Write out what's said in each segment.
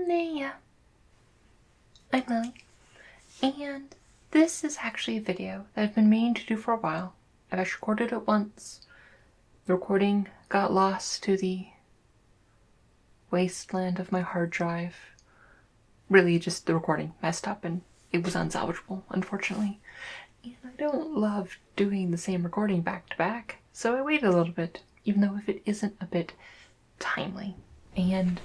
Naya. I'm Lily, and this is actually a video that I've been meaning to do for a while. I've actually recorded it once. The recording got lost to the wasteland of my hard drive. Really, just the recording messed up and it was unsalvageable, unfortunately. And I don't love doing the same recording back to back, so I waited a little bit, even though if it isn't a bit timely. And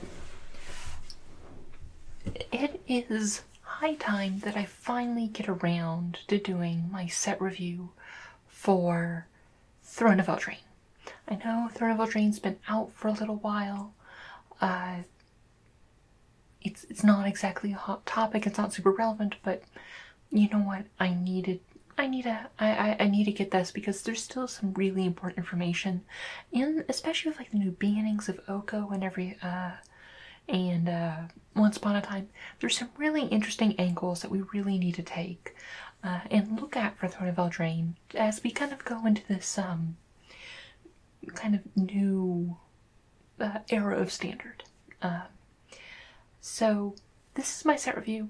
it is high time that I finally get around to doing my set review for Throne of Eldraine. I know Throne of Eldraine's been out for a little while. It's not exactly a hot topic, it's not super relevant, but you know what? I need to get this because there's still some really important information, and especially with like the new bannings of Oko and Once Upon a Time, there's some really interesting angles that we really need to take and look at for Throne of Eldraine as we kind of go into this kind of new era of Standard. So this is my set review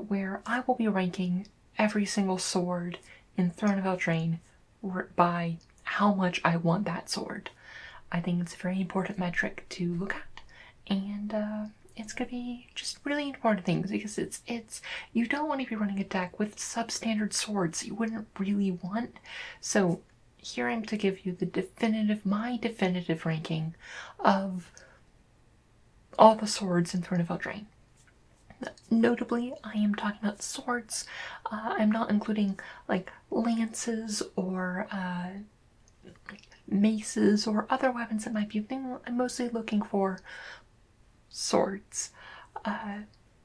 where I will be ranking every single sword in Throne of Eldraine by how much I want that sword. I think it's a very important metric to look at, and it's gonna be just really important things because it's you don't want to be running a deck with substandard swords you wouldn't really want. So here I'm to give you my definitive ranking of all the swords in Throne of Eldraine. Notably, I am talking about swords. I'm not including like lances or maces or other weapons that might be a thing. I'm mostly looking for swords.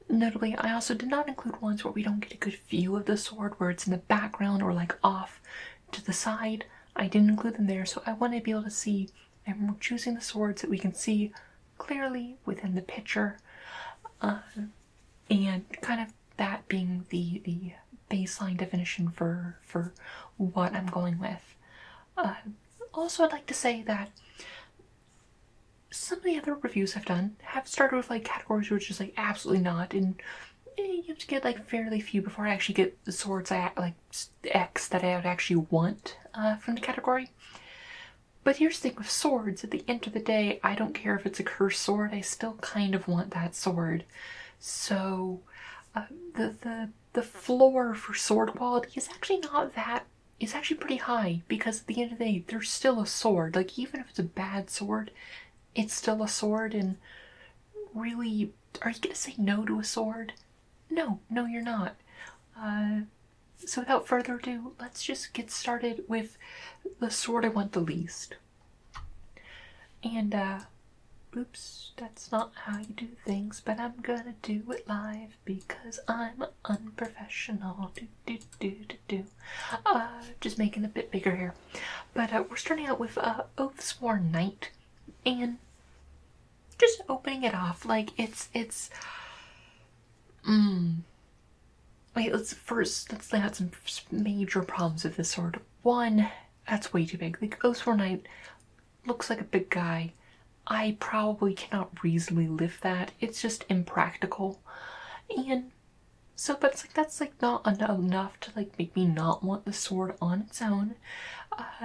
Notably, I also did not include ones where we don't get a good view of the sword, where it's in the background or like off to the side. I didn't include them there, so I want to be able to see, and we're choosing the swords that we can see clearly within the picture, and kind of that being the baseline definition for what I'm going with. Also, I'd like to say that some of the other reviews I've done have started with like categories which is like absolutely not, and you have to get like fairly few before I actually get the swords X that I would actually want from the category. But here's the thing with swords, at the end of the day, I don't care if it's a cursed sword, I still kind of want that sword. So the floor for sword quality is actually not that, it's actually pretty high, because at the end of the day, there's still a sword. Like, even if it's a bad sword, it's still a sword, and really, are you gonna say no to a sword? No, you're not. So without further ado, let's just get started with the sword I want the least. And, oops, that's not how you do things, but I'm gonna do it live because I'm unprofessional. Just making it a bit bigger here. But we're starting out with Oathsworn Knight, and just opening it off like it's Wait, let's lay out some major problems with this sword. One, that's way too big. Like, Oathsworn Knight looks like a big guy. I probably cannot reasonably lift that. It's just impractical. And so, but it's like, that's like not enough to like make me not want the sword on its own.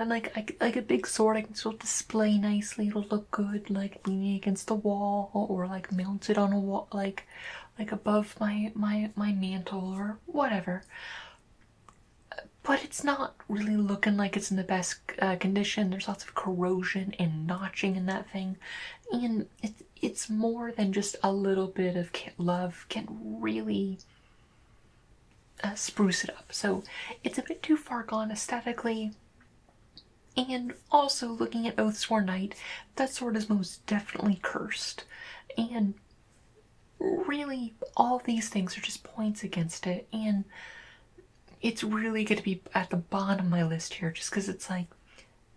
Like a big sword I can still display nicely. It'll look good like leaning against the wall or like mounted on a wall, like above my mantle or whatever. But it's not really looking like it's in the best condition. There's lots of corrosion and notching in that thing, and it's more than just a little bit of love can really spruce it up. So it's a bit too far gone aesthetically. And also, looking at Oathsworn Knight, that sword is most definitely cursed, and really all these things are just points against it, and it's really going to be at the bottom of my list here just because it's like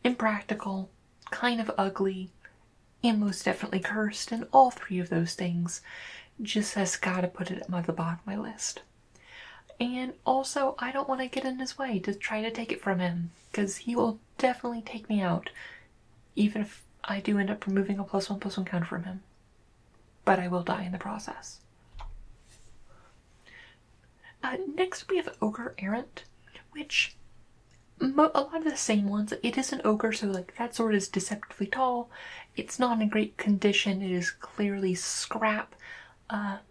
impractical, kind of ugly, and most definitely cursed, and all three of those things just has got to put it at the bottom of my list. And also, I don't want to get in his way to try to take it from him, because he will definitely take me out, even if I do end up removing a +1/+1 counter from him. but I will die in the process. Next we have Ogre Errant, which a lot of the same ones. It is an ogre, so like that sword is deceptively tall. It's not in great condition. It is clearly scrap.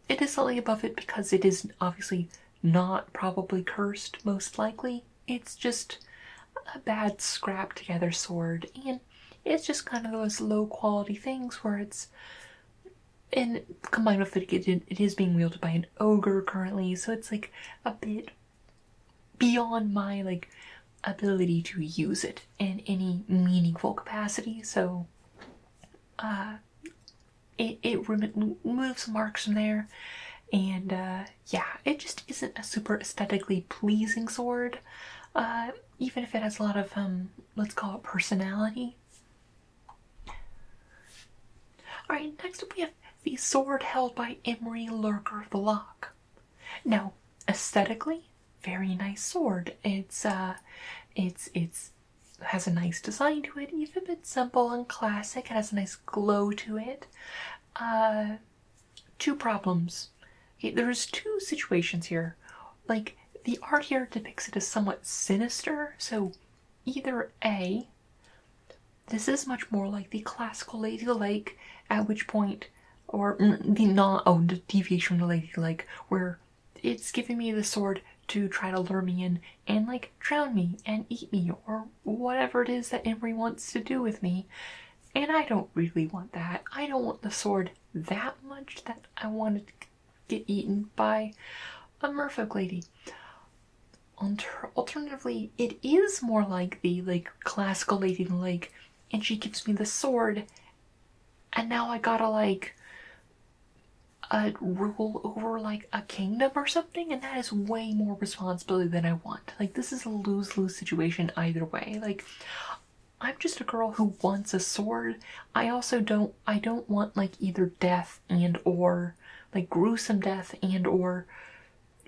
It is slightly above it because it is obviously not probably cursed, most likely. It's just a bad scrap together sword, and it's just kind of those low quality things where it's, and combined with it is being wielded by an ogre currently, so it's like a bit beyond my like ability to use it in any meaningful capacity. So it removes some marks from there, and yeah, it just isn't a super aesthetically pleasing sword, even if it has a lot of let's call it personality. Alright, next up we have the sword held by Emry, Lurker of the Loch. Now, aesthetically, very nice sword. It's has a nice design to it, even a bit simple and classic. It has a nice glow to it. Two problems. Okay, there's two situations here. Like, the art here depicts it as somewhat sinister, so either A, this is much more like the classical Lady Lake, at which point, or the deviation from the Lady Lake, where it's giving me the sword to try to lure me in and like drown me and eat me or whatever it is that Emry wants to do with me. And I don't really want that. I don't want the sword that much that I want it to get eaten by a merfolk lady. Alternatively, it is more like the like classical Lady in the Lake, and she gives me the sword, and now I gotta like rule over like a kingdom or something, and that is way more responsibility than I want. Like, this is a lose-lose situation either way. Like, I'm just a girl who wants a sword. I don't want like either death and or like gruesome death and or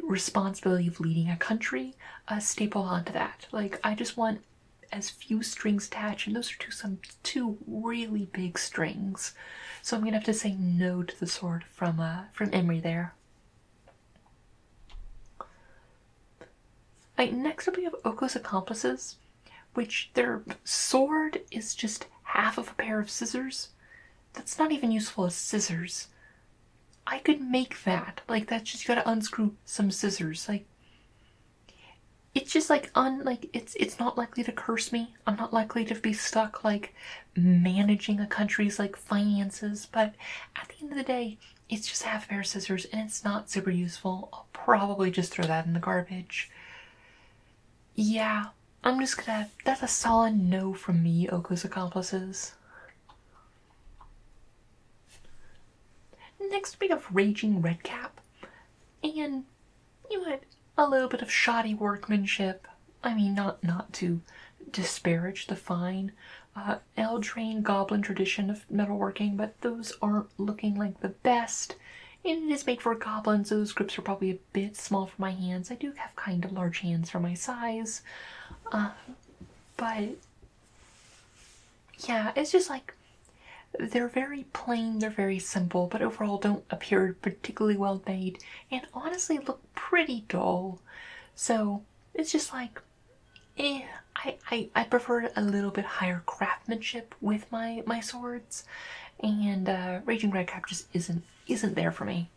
responsibility of leading a country staple onto that. Like, I just want as few strings attached, and those are two really big strings. So I'm gonna have to say no to the sword from Emry there. Right, next up we have Oko's Accomplices, which their sword is just half of a pair of scissors. That's not even useful as scissors. I could make that. Like, that's just, you gotta unscrew some scissors. Like, it's just like it's not likely to curse me. I'm not likely to be stuck like managing a country's like finances, but at the end of the day, it's just half a pair of scissors and it's not super useful. I'll probably just throw that in the garbage. Yeah, that's a solid no from me, Oko's Accomplices. Next we have Raging Redcap, and you know what? A little bit of shoddy workmanship. I mean, not to disparage the fine Eldraine goblin tradition of metalworking, but those aren't looking like the best. And it is made for goblins, so those grips are probably a bit small for my hands. I do have kind of large hands for my size. But yeah, it's just like, they're very plain, they're very simple, but overall don't appear particularly well made, and honestly look pretty dull. So it's just like, I prefer a little bit higher craftsmanship with my swords, and Raging Redcap just isn't there for me.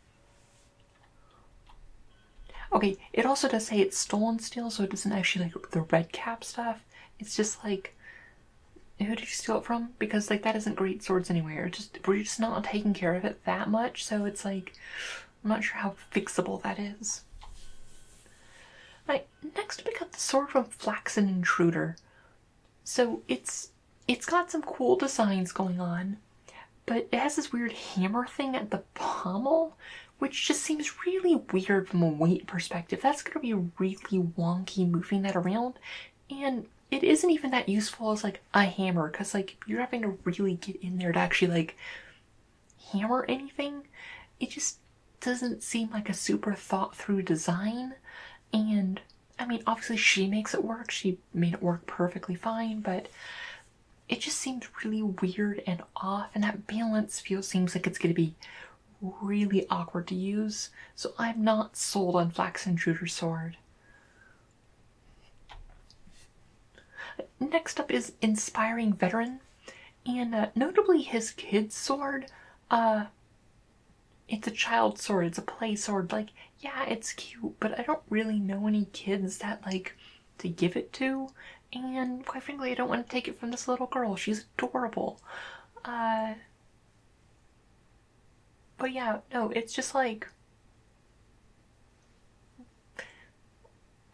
Okay, it also does say it's stolen steel, so it doesn't actually like the Redcap stuff. It's just like, who did you steal it from? Because like that isn't great swords anyway. We're just not taking care of it that much, so it's like, I'm not sure how fixable that is. Right, next we got the sword from Flaxen Intruder. So it's got some cool designs going on, but it has this weird hammer thing at the pommel, which just seems really weird from a weight perspective. That's gonna be really wonky moving that around, and it isn't even that useful as like a hammer, because like you're having to really get in there to actually like hammer anything. It just doesn't seem like a super thought through design. And I mean, obviously she makes it work. She made it work perfectly fine, but it just seems really weird and off, and that balance seems like it's going to be really awkward to use, so I'm not sold on Flax Intruder's sword. Next up is Inspiring Veteran, and notably his kid's sword. It's a child sword, it's a play sword. Like, yeah, it's cute, but I don't really know any kids that, like, to give it to, and quite frankly, I don't want to take it from this little girl. She's adorable. But yeah, no, it's just like,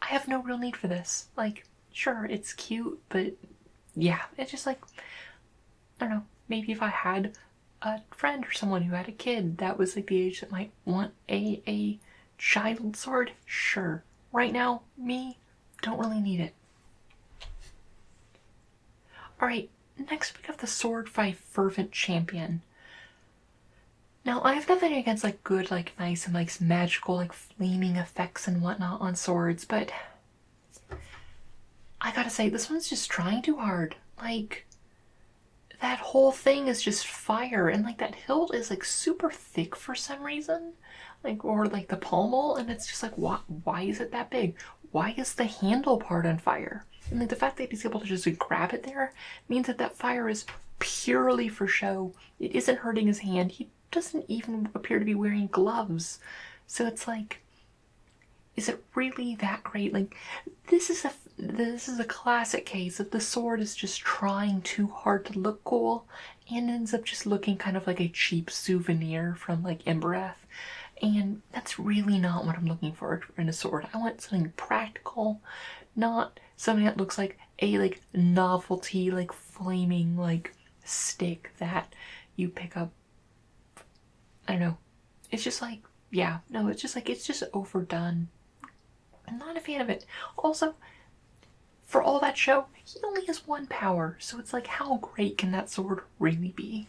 I have no real need for this. Like, sure, it's cute, but yeah, it's just like, I don't know, maybe if I had a friend or someone who had a kid that was like the age that might want a child sword, sure. Right now, me, don't really need it. Alright, next we have the Sword Fight Fervent Champion. Now, I have nothing against like good, like nice and like magical, like flaming effects and whatnot on swords, but I gotta say, this one's just trying too hard. Like, that whole thing is just fire, and like that hilt is like super thick for some reason, like, or like the pommel, and it's just like, why is it that big? Why is the handle part on fire? And like the fact that he's able to just grab it there means that that fire is purely for show. It isn't hurting his hand. He doesn't even appear to be wearing gloves, so it's like, is it really that great? Like, this is a classic case of the sword is just trying too hard to look cool and ends up just looking kind of like a cheap souvenir from like Emry. And that's really not what I'm looking for in a sword. I want something practical, not something that looks like a like novelty, like flaming like stick that you pick up. I don't know. It's just like, yeah, no, it's just like, it's just overdone. I'm not a fan of it. Also, for all that show, he only has one power, so it's like, how great can that sword really be?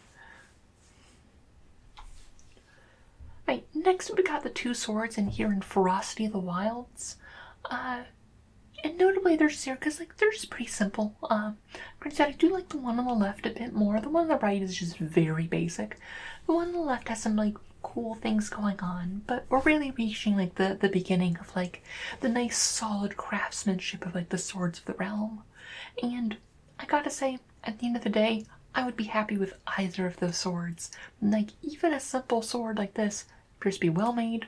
Right, next we got the two swords in here in Ferocity of the Wilds. And notably they're just here because like they're just pretty simple. Granted, I do like the one on the left a bit more. The one on the right is just very basic. The one on the left has some like cool things going on, but we're really reaching like the beginning of like the nice solid craftsmanship of like the swords of the realm. And I gotta say, at the end of the day, I would be happy with either of those swords. Like, even a simple sword like this appears to be well made.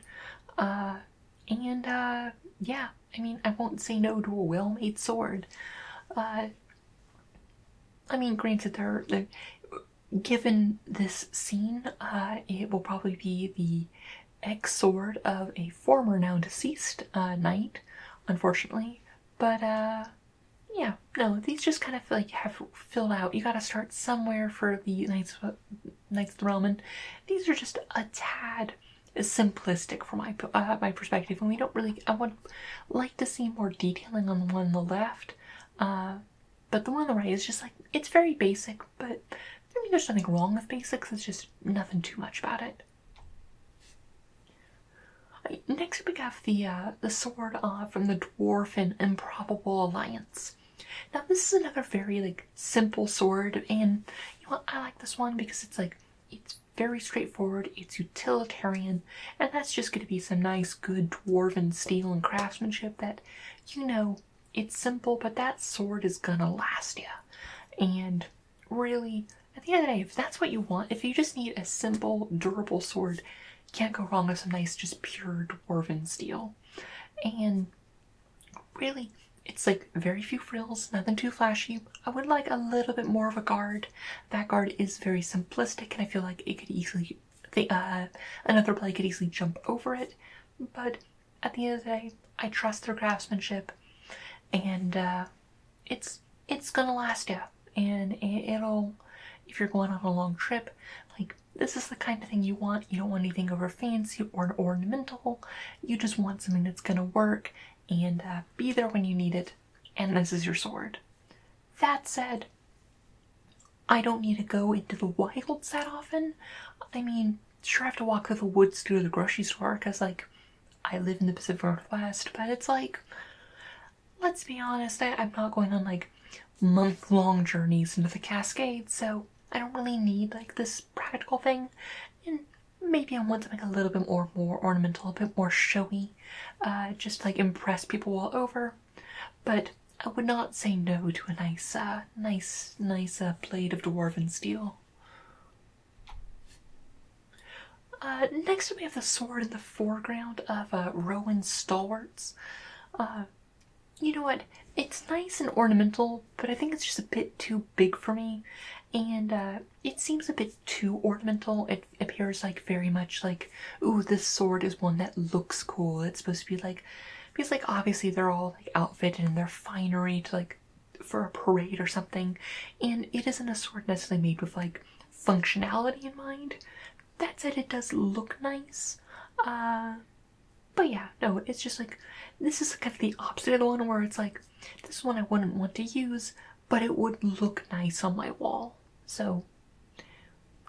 Yeah, I mean, I won't say no to a well-made sword. I mean, granted, they're given this scene, it will probably be the ex-sword of a former now deceased knight, unfortunately. But yeah, no, these just kind of like have filled out. You gotta start somewhere for the Knights of the Realm, and these are just a tad simplistic from my perspective, and we don't really. I would like to see more detailing on the one on the left, but the one on the right is just like, it's very basic. But I mean, there's nothing wrong with basics. It's just nothing too much about it. Next we have the sword from the dwarven Improbable Alliance. Now this is another very like simple sword, and you know what, I like this one because it's like, it's very straightforward, it's utilitarian, and that's just going to be some nice good dwarven steel and craftsmanship that, you know, it's simple, but that sword is gonna last you. And really, at the end of the day, if that's what you want, if you just need a simple, durable sword, you can't go wrong with some nice, just pure dwarven steel. And really, it's like very few frills, nothing too flashy. I would like a little bit more of a guard. That guard is very simplistic, and I feel like it could easily, another play could easily jump over it. But at the end of the day, I trust their craftsmanship, and it's gonna last you. And it'll, if you're going on a long trip, like, this is the kind of thing you want. You don't want anything over fancy or ornamental. You just want something that's gonna work and be there when you need it, and this is your sword. That said, I don't need to go into the wilds that often. I mean, sure, I have to walk through the woods to the grocery store because, like, I live in the Pacific Northwest, but it's like, let's be honest, I'm not going on like month-long journeys into the Cascades, so I don't really need like this practical thing. And maybe I want something a little bit more ornamental, a bit more showy, just to like impress people all over. But I would not say no to a nice blade of dwarven steel. Next we have the sword in the foreground of Rowan Stalwarts. You know what? It's nice and ornamental, but I think it's just a bit too big for me. And it seems a bit too ornamental. It appears like very much like, ooh, this sword is one that looks cool. It's supposed to be like, because like obviously they're all like outfitted in their finery to like for a parade or something. And it isn't a sword necessarily made with like functionality in mind. That said, it does look nice. But yeah, no, it's just like, this is kind of the opposite of the one where it's like, this one I wouldn't want to use, but it would look nice on my wall. So,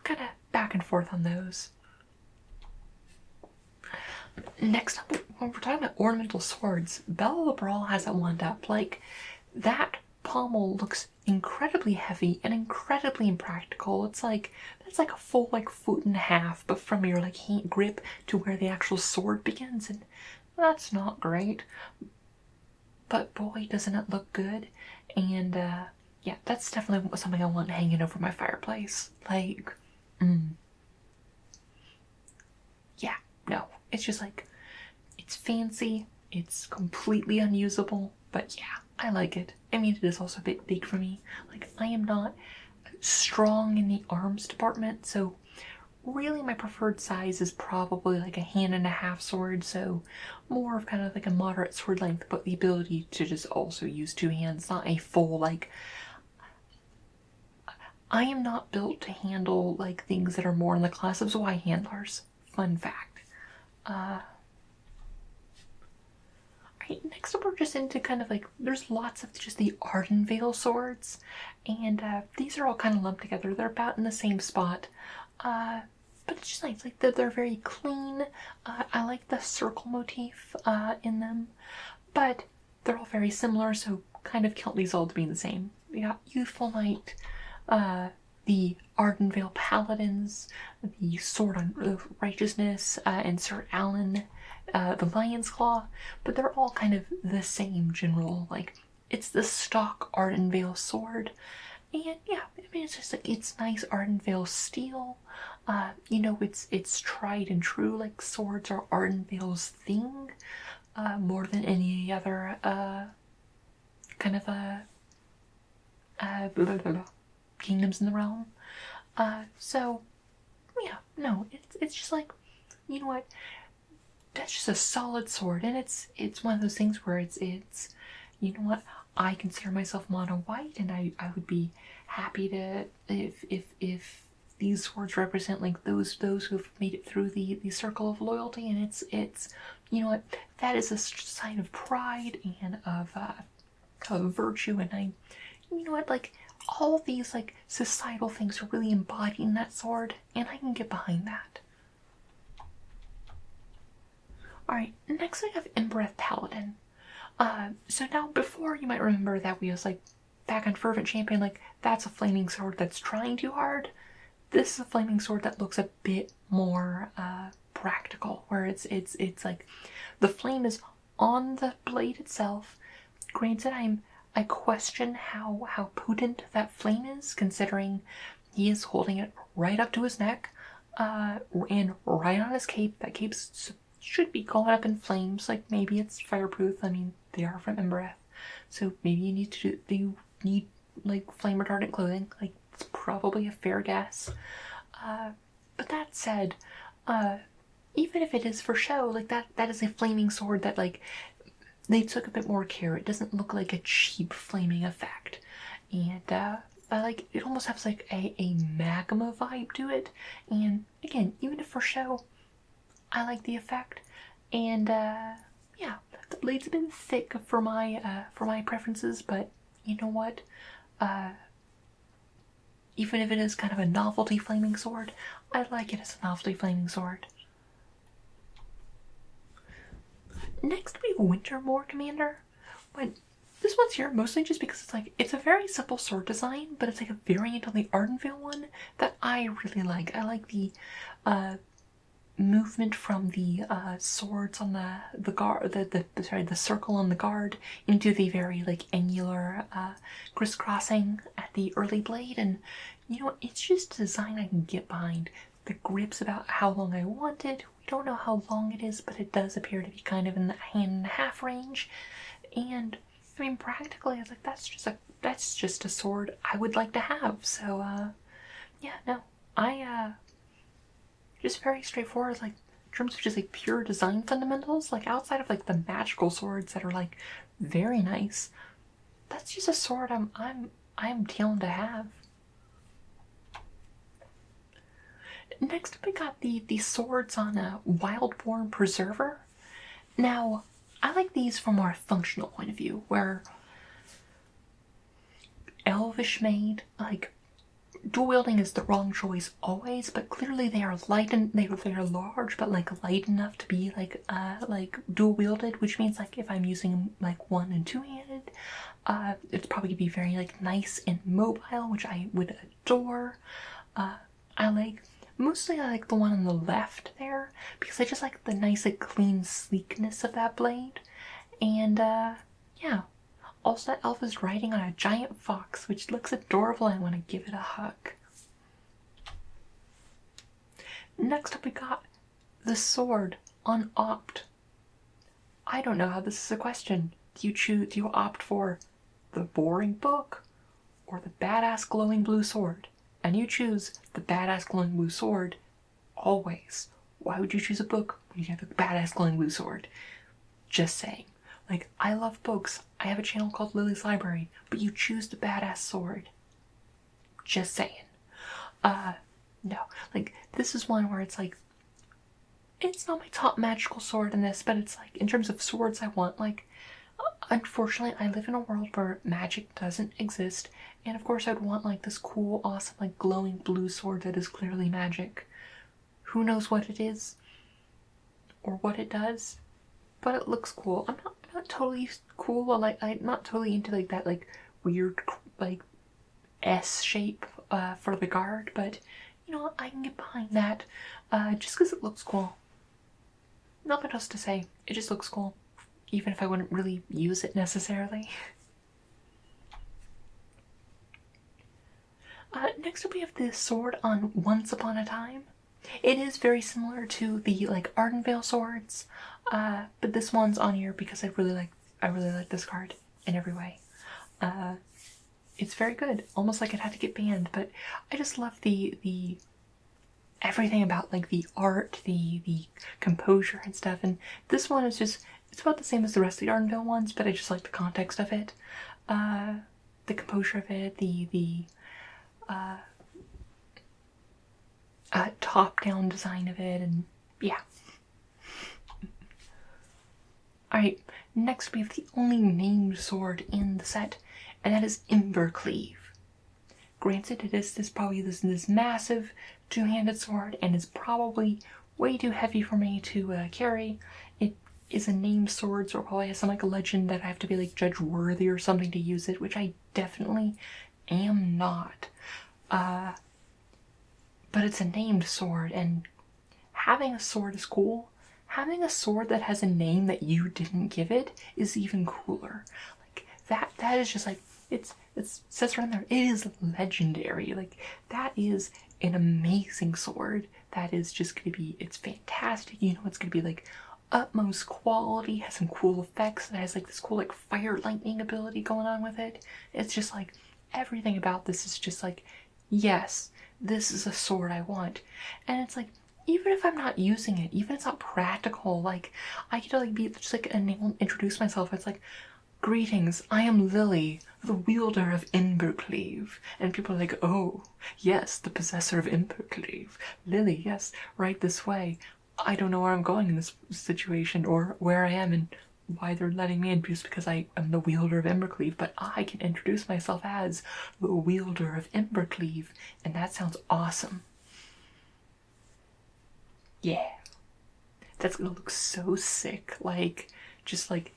kind of back and forth on those. Next up, when we're talking about ornamental swords, Bella Brawl has it wound up. Like, that pommel looks incredibly heavy and incredibly impractical. It's like, that's like a full like foot and a half, but from your like hand grip to where the actual sword begins, and that's not great. But boy, doesn't it look good. And yeah, that's definitely something I want hanging over my fireplace. Like, yeah, no, it's just like, it's fancy, it's completely unusable, but yeah, I like it. I mean, it is also a bit big for me. Like, I am not strong in the arms department, so really my preferred size is probably like a hand and a half sword, so more of kind of like a moderate sword length, but the ability to just also use two hands, not a full like, I am not built to handle like things that are more in the class of Y handlers. Fun fact. Alright, next up we're just into kind of like, there's lots of just the Ardenvale swords, and these are all kind of lumped together. They're about in the same spot. But it's just nice, like they're very clean. I like the circle motif in them, but they're all very similar, so kind of count these all to being the same. We got Youthful Knight, the Ardenvale Paladins, the Sword of Righteousness, and Sir Alan, the Lion's Claw, but they're all kind of the same general, like, it's the stock Ardenvale sword. And yeah, I mean, it's just like, it's nice Ardenvale steel. You know, it's tried and true, like swords are Ardenvale's thing, more than any other, kind of, blah, blah, blah, kingdoms in the realm. So, yeah, no, it's just like, you know what, that's just a solid sword, and it's one of those things where it's, you know what, I consider myself mono white, and I would be happy to, if these swords represent like those who've made it through the circle of loyalty, and it's you know what, that is a sign of pride and of virtue, and I, you know what, like, all these like societal things are really embodied in that sword, and I can get behind that. Alright, next we have Emry Paladin. So now, before, you might remember that we was like back on Fervent Champion, like, that's a flaming sword that's trying too hard. This is a flaming sword that looks a bit more practical, where it's like the flame is on the blade itself. Granted, I question how potent that flame is, considering he is holding it right up to his neck, and right on his cape. That cape should be going up in flames. Like, maybe it's fireproof. I mean, they are from Emry, so maybe you need like flame retardant clothing. Like, it's probably a fair guess. But that said, even if it is for show, like that is a flaming sword that, like, they took a bit more care. It doesn't look like a cheap flaming effect, and I like, it almost has like a magma vibe to it. And again, even if for show, I like the effect. And yeah, the blade's a bit thick for my preferences, but you know what? Even if it is kind of a novelty flaming sword, I like it as a novelty flaming sword. Next we have Wintermoor Commander. But this one's here mostly just because it's like, it's a very simple sword design, but it's like a variant on the Ardenvale one that I really like. I like the movement from the swords on the guard, the circle on the guard into the very like angular crisscrossing at the early blade, and you know, it's just a design I can get behind. The grip's about how long I want it. We don't know how long it is, but it does appear to be kind of in the hand and a half range. And I mean, practically, I was like, that's just a sword I would like to have. So yeah, no, I just very straightforward, like in terms of just like pure design fundamentals, like outside of like the magical swords that are like very nice, that's just a sword I'm down to have. Next up, we got the swords on a Wildborn Preserver. Now, I like these from a more functional point of view, where elvish made, like dual wielding is the wrong choice always, but clearly they are light and they are large, but like light enough to be like dual wielded, which means like if I'm using them like one and two handed, it's probably gonna be very like nice and mobile, which I would adore. Mostly I like the one on the left there, because I just like the nice, like, clean sleekness of that blade. And, yeah. Also, that elf is riding on a giant fox, which looks adorable, and I want to give it a hug. Next up, we got the sword on Opt. I don't know how this is a question. Do you opt for the boring book or the badass glowing blue sword? And you choose the badass glowing blue sword always. Why would you choose a book when you have a badass glowing blue sword? Just saying. Like, I love books. I have a channel called Lily's Library, but you choose the badass sword. Just saying. No. Like, this is one where it's like, it's not my top magical sword in this, but it's like, in terms of swords I want, like, unfortunately, I live in a world where magic doesn't exist, and of course I'd want like this cool, awesome, like glowing blue sword that is clearly magic. Who knows what it is or what it does, but it looks cool. I'm not totally cool. Like, I'm not totally into like that like weird like S shape for the guard, but you know, I can get behind that just because it looks cool. Nothing else to say. It just looks cool, even if I wouldn't really use it necessarily. Next up we have the sword on Once Upon a Time. It is very similar to the like Ardenvale swords, but this one's on here because I really like this card in every way. It's very good, almost like it had to get banned, but I just love the everything about like the art, the composure and stuff, and this one is just, it's about the same as the rest of the Ardenvale ones, but I just like the context of it, the composure of it, the top-down design of it, and yeah. Alright, next we have the only named sword in the set, and that is Embercleave. Granted, it is probably this massive two-handed sword, and it's probably way too heavy for me to carry. It is a named sword, so it probably has some like a legend that I have to be like judge worthy or something to use it, which I definitely am not. But it's a named sword, and having a sword is cool. Having a sword that has a name that you didn't give it is even cooler. Like, that is just like, it says right there, it is legendary. Like, that is an amazing sword. That is just gonna be, it's fantastic. You know, it's gonna be like utmost quality, has some cool effects, it has like this cool like fire lightning ability going on with it. It's just like, everything about this is just like, yes, this is a sword I want. And it's like, even if I'm not using it, even if it's not practical, like, I get to like be just like introduce myself. It's like, greetings, I am Lily, the wielder of Embercleave. And people are like, oh, yes, the possessor of Embercleave. Lily, yes, right this way. I don't know where I'm going in this situation, or where I am and why they're letting me in, just because I am the wielder of Embercleave, but I can introduce myself as the wielder of Embercleave, and that sounds awesome. Yeah. That's gonna look so sick, like, just like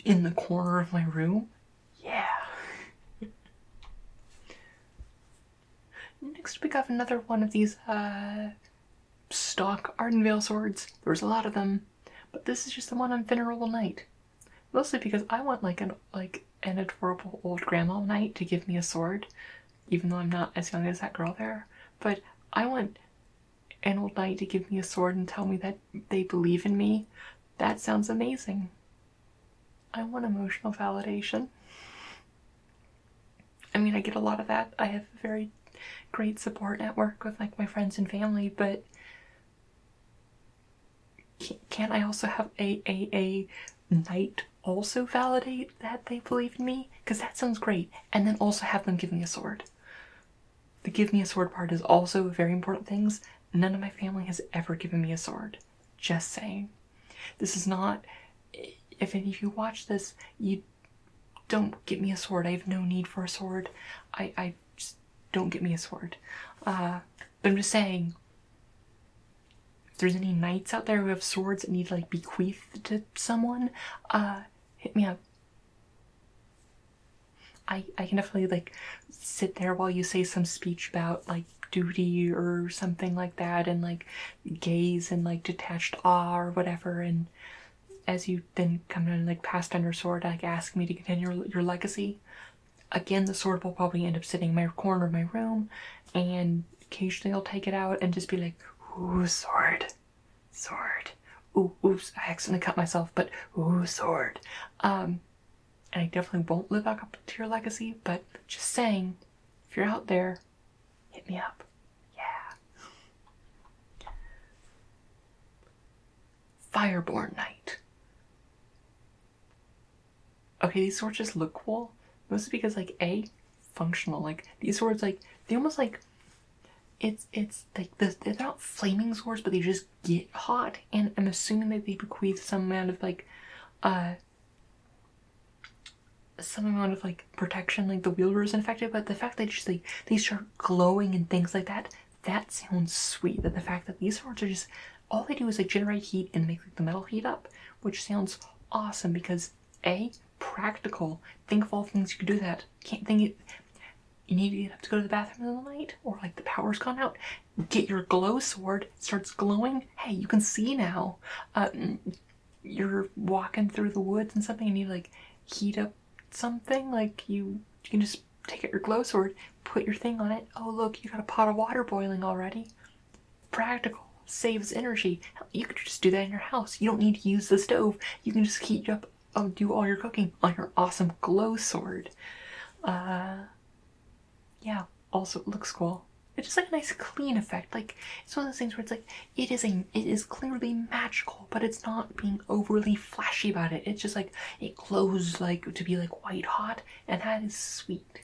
in the corner of my room. Yeah. Next we got another one of these stock Ardenvale swords. There's a lot of them, but this is just the one on Venerable Knight. Mostly because I want like an adorable old grandma knight to give me a sword, even though I'm not as young as that girl there. But I want an old knight to give me a sword and tell me that they believe in me. That sounds amazing. I want emotional validation. I mean, I get a lot of that. I have a very great support network with like my friends and family, but can't I also have a knight also validate that they believe in me? Because that sounds great. And then also have them give me a sword. The give me a sword part is also very important things. None of my family has ever given me a sword. Just saying. This is not... If any of you watch this, you don't get me a sword. I have no need for a sword. I just don't get me a sword. But I'm just saying, if there's any knights out there who have swords that need like bequeathed to someone, hit me up. I can definitely like sit there while you say some speech about like duty or something like that, and like gaze and like detached awe or whatever, and as you then come in and like pass down your sword, like ask me to continue your legacy. Again, the sword will probably end up sitting in my corner of my room, and occasionally I'll take it out and just be like, ooh, sword. Sword. Ooh, oops, I accidentally cut myself, but ooh, sword. And I definitely won't live back up to your legacy, but just saying, if you're out there, hit me up. Yeah. Fireborn Knight. Okay, these swords just look cool. Mostly because like functional. Like these swords, like they almost like it's like they're not flaming swords, but they just get hot. And I'm assuming that they bequeath some amount of like protection, like the wielder is infected. But the fact that just like they start glowing and things like that, that sounds sweet. That the fact that these swords are just all they do is like generate heat and make like the metal heat up, which sounds awesome because practical. Think of all things you could do that. Can't think it. You need to get up to go to the bathroom in the night, or like the power's gone out. Get your glow sword. It starts glowing. Hey, you can see now. You're walking through the woods and something. You need to like heat up something. Like you can just take out your glow sword, put your thing on it. Oh look, you got a pot of water boiling already. Practical. Saves energy. Hell, you could just do that in your house. You don't need to use the stove. You can just heat up. Do all your cooking on your awesome glow sword. Yeah, also it looks cool. It's just like a nice clean effect. Like it's one of those things where it's like it is clearly magical, but it's not being overly flashy about it. It's just like it glows like to be like white hot, and that is sweet.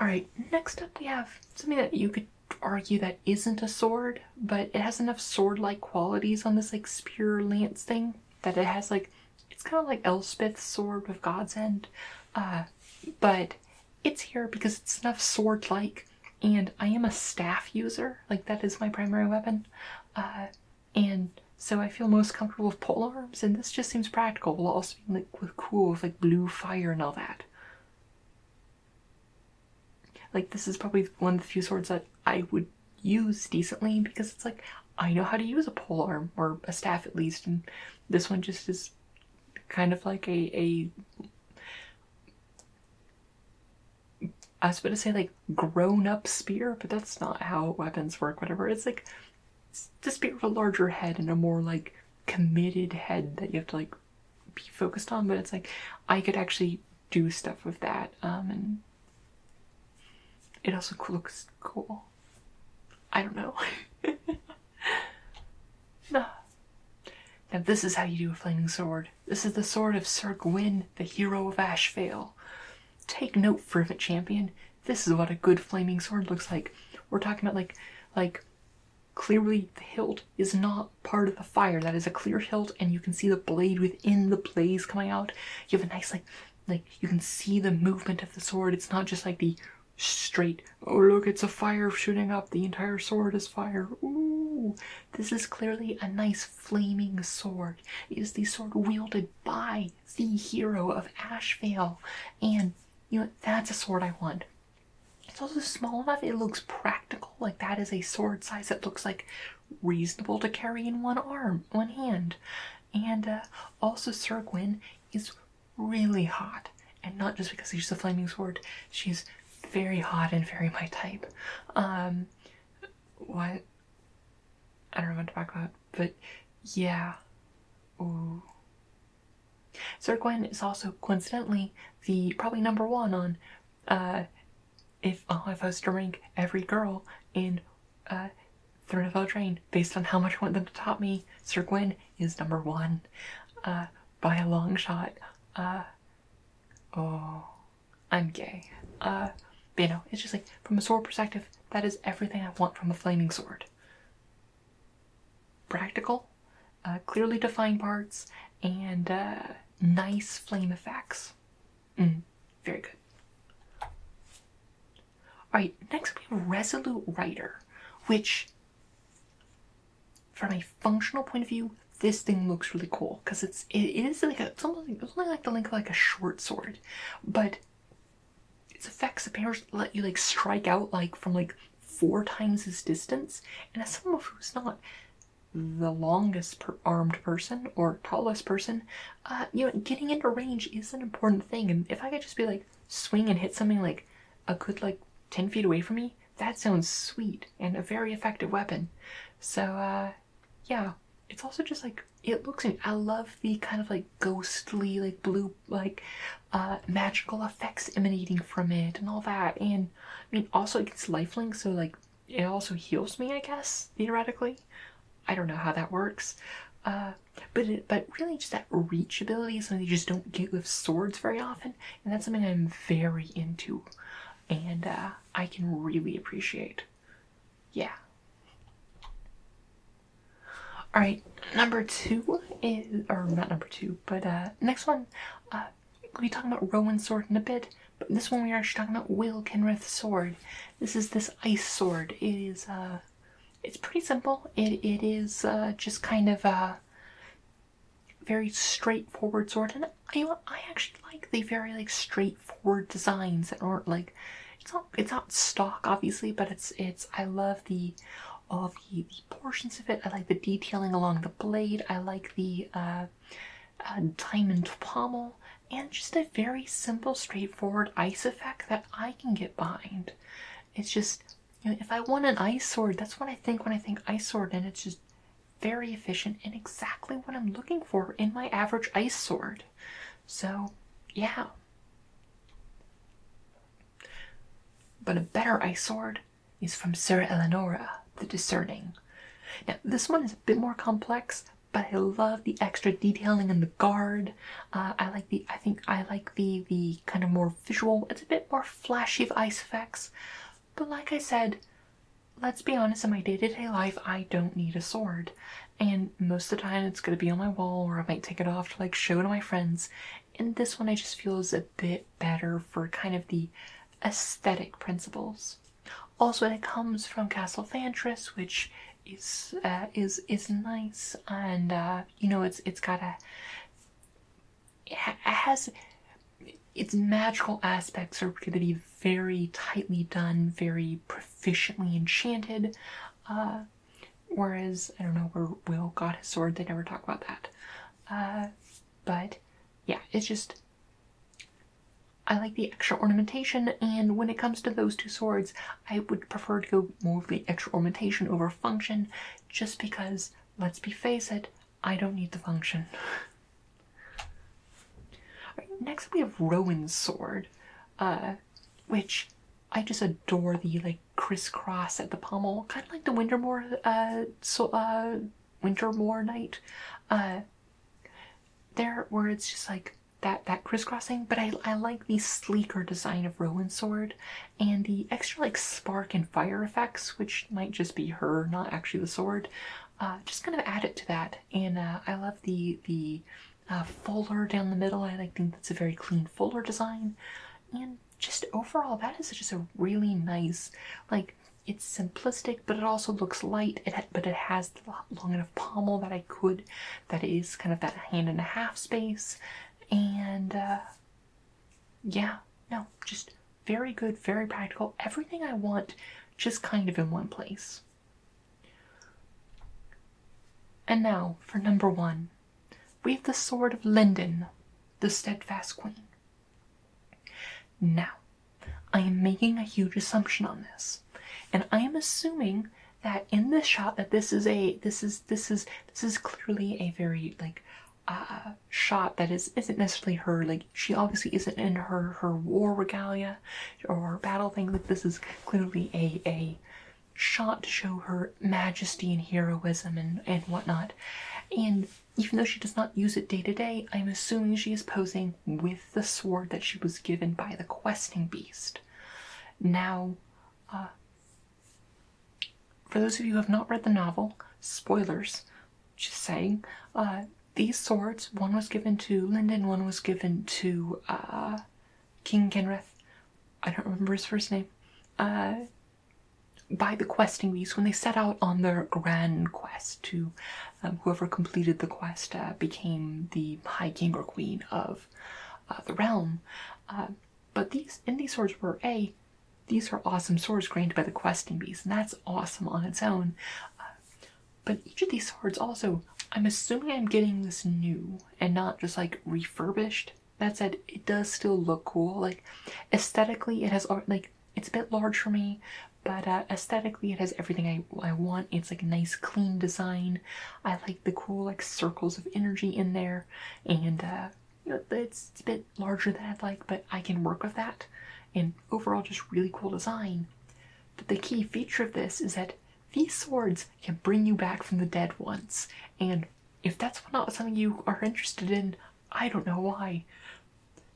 Alright, next up we have something that you could argue that isn't a sword, but it has enough sword-like qualities on this like spear lance thing that it has like, it's kind of like Elspeth's sword with God's End, but it's here because it's enough sword-like, and I am a staff user, like that is my primary weapon, and so I feel most comfortable with polearms, and this just seems practical while also being like cool with like blue fire and all that. Like this is probably one of the few swords that I would use decently because it's like I know how to use a polearm, or a staff at least, and this one just is kind of like I was about to say like grown-up spear, but that's not how weapons work, whatever. It's like it's a spear with a larger head and a more like committed head that you have to like be focused on, but it's like I could actually do stuff with that, and it also looks cool. I don't know. No. Now this is how you do a flaming sword. This is the sword of Sir Gwyn, the hero of Ashvale. Take note, fervent champion. This is what a good flaming sword looks like. We're talking about like clearly the hilt is not part of the fire. That is a clear hilt, and you can see the blade within the blaze coming out. You have a nice like you can see the movement of the sword. It's not just like the straight, oh look, it's a fire shooting up, the entire sword is fire. Ooh, this is clearly a nice flaming sword. It is the sword wielded by the hero of Ashvale, and you know, that's a sword I want. It's also small enough, it looks practical. Like, that is a sword size that looks like reasonable to carry in one hand. And also Sir Gwyn is really hot. And not just because she's a flaming sword. She's very hot and very my type. What? I don't know what to talk about. But, yeah. Ooh. Sir Gwyn is also, coincidentally, the probably number one on, if I was to rank every girl in, Throne of Eldraine, based on how much I want them to top me, Sir Gwyn is number one, by a long shot. Oh, I'm gay. But you know, it's just like, from a sword perspective, that is everything I want from a flaming sword. Practical, clearly defined parts, and nice flame effects. Very good. Alright, next we have Resolute Rider, which, from a functional point of view, this thing looks really cool, because it is like it's only like the length of like a short sword, but its effects appears to let you like strike out like from like 4 times its distance, and as someone who's not the longest armed person or tallest person, you know, getting into range is an important thing, and if I could just be like swing and hit something like a good like 10 feet away from me, that sounds sweet and a very effective weapon. So yeah, it's also just like, it looks, I love the kind of like ghostly like blue like magical effects emanating from it and all that. And I mean, also it gets lifelink, so like it also heals me, I guess, theoretically. I don't know how that works, but really just that reach ability is something you just don't get with swords very often, and that's something I'm very into, and I can really appreciate. Yeah. Alright, number 2 is, or not number 2, but next one, we'll be talking about Rowan's sword in a bit, but this one we're actually talking about Will Kenrith's sword. This is this ice sword. It is, it's pretty simple. It is just kind of a very straightforward sword, and I actually like the very like straightforward designs that aren't like, it's not stock obviously, but it's I love all the portions of it. I like the detailing along the blade. I like the diamond pommel, and just a very simple, straightforward ice effect that I can get behind. It's just, you know, if I want an ice sword, that's what I think when I think ice sword, and it's just very efficient and exactly what I'm looking for in my average ice sword. So, yeah. But a better ice sword is from Sir Eleonora, the Discerning. Now, this one is a bit more complex, but I love the extra detailing in the guard. I think I like the kind of more visual, it's a bit more flashy of ice effects. But like I said, let's be honest, in my day-to-day life, I don't need a sword. And most of the time it's going to be on my wall, or I might take it off to like show to my friends. And this one I just feel is a bit better for kind of the aesthetic principles. Also, it comes from Castle Fantris, which is nice, and you know, it has its magical aspects are going to be very tightly done, very proficiently enchanted. Whereas I don't know where Will got his sword; they never talk about that. But yeah, it's just, I like the extra ornamentation, and when it comes to those two swords, I would prefer to go more with the extra ornamentation over function, just because, let's face it, I don't need the function. Right, next we have Rowan's sword, which I just adore the like crisscross at the pommel, kind of like the Wintermoor, Wintermoor Knight, there, where it's just like that crisscrossing, but I like the sleeker design of Rowan's sword, and the extra like spark and fire effects, which might just be her, not actually the sword, just kind of add it to that. And I love the fuller down the middle. I think that's a very clean fuller design, and just overall that is just a really nice, like, it's simplistic, but it also looks light. But it has long enough pommel that is kind of that hand and a half space. And yeah, no, just very good, very practical, everything I want just kind of in one place. And now, for number 1, we have the Sword of Linden, the Steadfast Queen. Now, I am making a huge assumption on this, and I am assuming that in this shot that this is clearly a very shot that isn't necessarily her, like, she obviously isn't in her war regalia or her battle thing. Like, this is clearly a shot to show her majesty and heroism and whatnot. And even though she does not use it day to day, I'm assuming she is posing with the sword that she was given by the questing beast. Now, for those of you who have not read the novel, spoilers, just saying, these swords, one was given to Linden, one was given to King Kenrith, I don't remember his first name, by the questing beast when they set out on their grand quest to whoever completed the quest became the High King or Queen of the realm. But these swords were these are awesome swords granted by the questing beast, and that's awesome on its own. But each of these swords also, I'm assuming I'm getting this new and not just like refurbished. That said, it does still look cool. Like, aesthetically, it has, like, it's a bit large for me, but aesthetically it has everything I want. It's like a nice clean design. I like the cool like circles of energy in there, and you know, it's a bit larger than I'd like, but I can work with that. And overall, just really cool design. But the key feature of this is that these swords can bring you back from the dead once, and if that's not something you are interested in, I don't know why.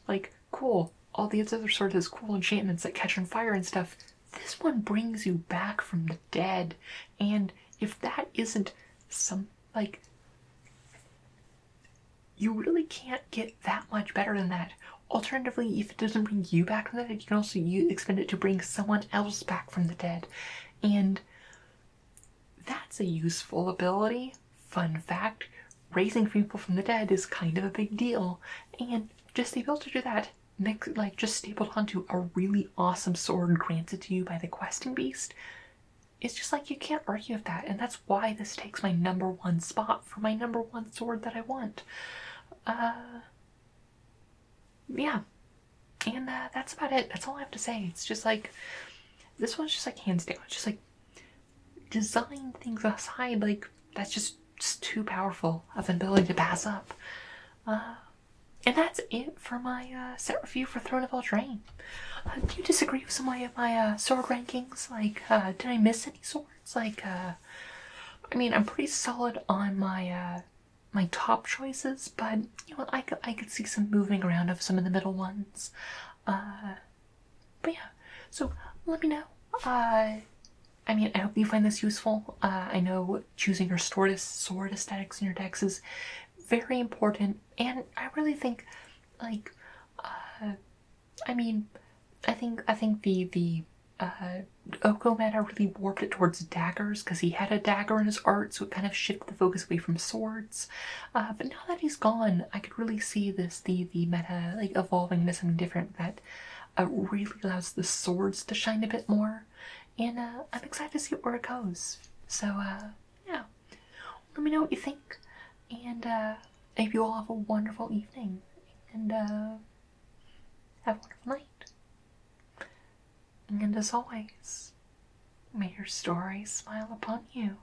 Like, cool, all the other swords has cool enchantments that catch on fire and stuff. This one brings you back from the dead, and if that isn't some, like, you really can't get that much better than that. Alternatively, if it doesn't bring you back from the dead, you can also expend it to bring someone else back from the dead, and that's a useful ability. Fun fact, raising people from the dead is kind of a big deal, and just the ability to do that, just stapled onto a really awesome sword granted to you by the questing beast, it's just like, you can't argue with that, and that's why this takes my number 1 spot for my number 1 sword that I want. Yeah, and that's about it. That's all I have to say. It's just like, this one's just like hands down. It's just like, design things aside, like, that's just too powerful of an ability to pass up. And that's it for my set review for Throne of Eldraine. Do you disagree with some of my sword rankings? Like, did I miss any swords? Like, I mean, I'm pretty solid on my my top choices, but you know, I could see some moving around of some of the middle ones. But yeah, so let me know. I mean, I hope you find this useful. I know choosing your sword aesthetics in your decks is very important, and I really think, like, I mean, I think the Oko meta really warped it towards daggers, because he had a dagger in his art, so it kind of shifted the focus away from swords. But now that he's gone, I could really see the meta like evolving into something different that really allows the swords to shine a bit more. And I'm excited to see where it goes. So yeah, let me know what you think, and I hope you all have a wonderful evening, and have a wonderful night. And as always, may your story smile upon you.